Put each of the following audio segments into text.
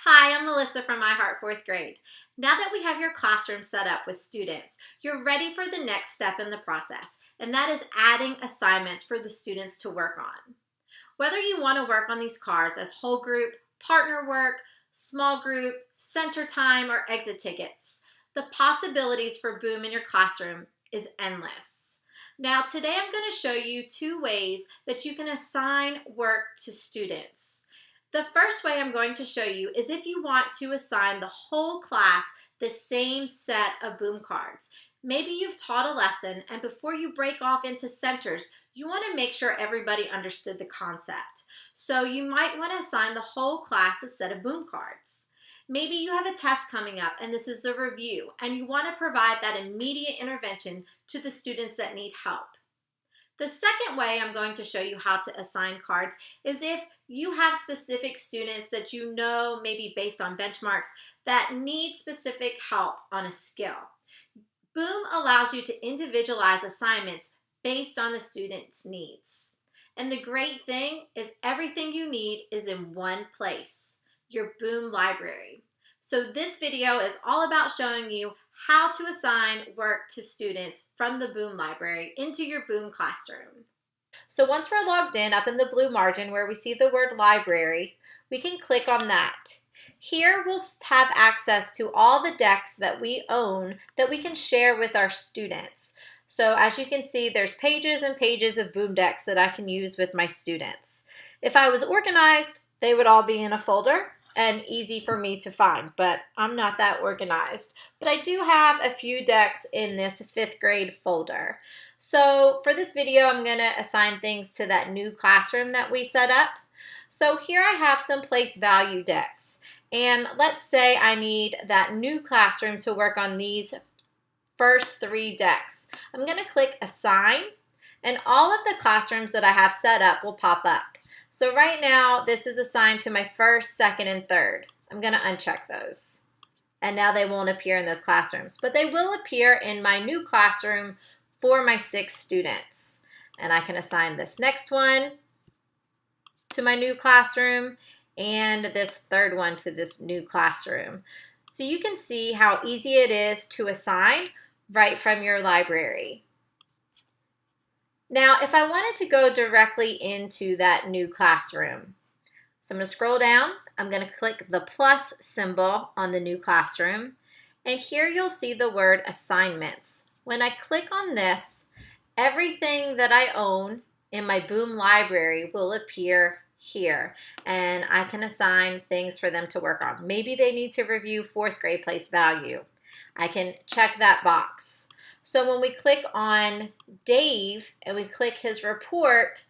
Hi, I'm Melissa from My Heart 4th grade. Now that we have your classroom set up with students, you're ready for the next step in the process, and that is adding assignments for the students to work on. Whether you want to work on these cards as whole group, partner work, small group, center time, or exit tickets, the possibilities for Boom in your classroom is endless. Now, today I'm going to show you 2 ways that you can assign work to students. The first way I'm going to show you is if you want to assign the whole class the same set of Boom cards. Maybe you've taught a lesson, and before you break off into centers, you want to make sure everybody understood the concept. So you might want to assign the whole class a set of Boom cards. Maybe you have a test coming up and this is a review, and you want to provide that immediate intervention to the students that need help. The second way I'm going to show you how to assign cards is if you have specific students that you know, maybe based on benchmarks, that need specific help on a skill. Boom allows you to individualize assignments based on the student's needs. And the great thing is everything you need is in one place, your Boom library. So this video is all about showing you how to assign work to students from the Boom library into your Boom classroom. So once we're logged in, up in the blue margin where we see the word library, we can click on that. Here we'll have access to all the decks that we own that we can share with our students. So as you can see, there's pages and pages of Boom decks that I can use with my students. If I was organized, they would all be in a folder and easy for me to find, but I'm not that organized. But I do have a few decks in this 5th grade folder. So for this video, I'm going to assign things to that new classroom that we set up. So here I have some place value decks. And let's say I need that new classroom to work on these first 3 decks. I'm going to click Assign, and all of the classrooms that I have set up will pop up. So right now, this is assigned to my 1st, 2nd, and 3rd. I'm going to uncheck those. And now they won't appear in those classrooms, but they will appear in my new classroom for my 6 students. And I can assign this next one to my new classroom and this 3rd one to this new classroom. So you can see how easy it is to assign right from your library. Now, if I wanted to go directly into that new classroom, so I'm going to scroll down, I'm going to click the plus symbol on the new classroom, and here you'll see the word assignments. When I click on this, everything that I own in my Boom library will appear here, and I can assign things for them to work on. Maybe they need to review 4th grade place value. I can check that box. So when we click on Dave and we click his report,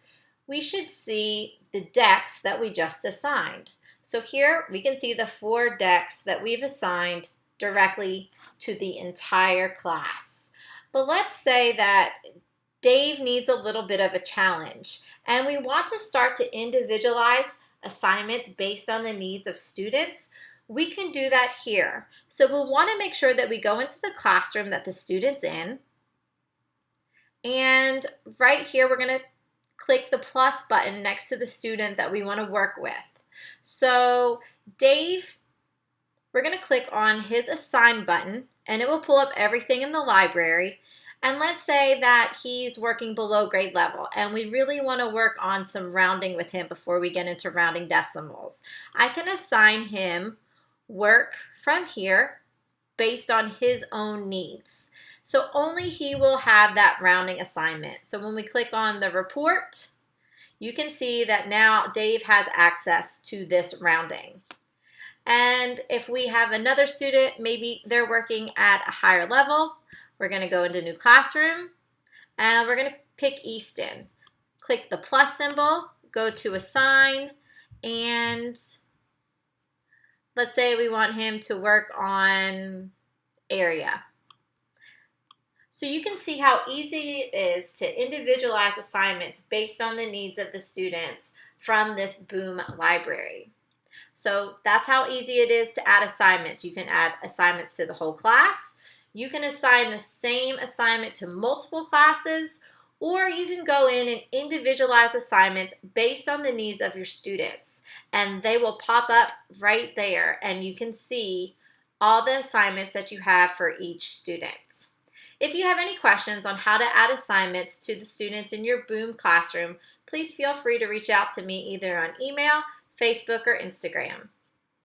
we should see the decks that we just assigned. So here we can see the 4 decks that we've assigned directly to the entire class. But let's say that Dave needs a little bit of a challenge, and we want to start to individualize assignments based on the needs of students. We can do that here. So we'll want to make sure that we go into the classroom that the student's in. And right here, we're going to click the plus button next to the student that we want to work with. So Dave, we're going to click on his assign button, and it will pull up everything in the library. And let's say that he's working below grade level, and we really want to work on some rounding with him before we get into rounding decimals. I can assign him work from here based on his own needs. So only he will have that rounding assignment. So when we click on the report, you can see that now Dave has access to this rounding. And if we have another student, maybe they're working at a higher level, we're going to go into new classroom, and we're going to pick Easton. Click the plus symbol, go to assign, and let's say we want him to work on area. So you can see how easy it is to individualize assignments based on the needs of the students from this Boom library. So that's how easy it is to add assignments. You can add assignments to the whole class. You can assign the same assignment to multiple classes, Or you can go in and individualize assignments based on the needs of your students, and they will pop up right there, and you can see all the assignments that you have for each student. If you have any questions on how to add assignments to the students in your Boom classroom, please feel free to reach out to me either on email, Facebook, or Instagram.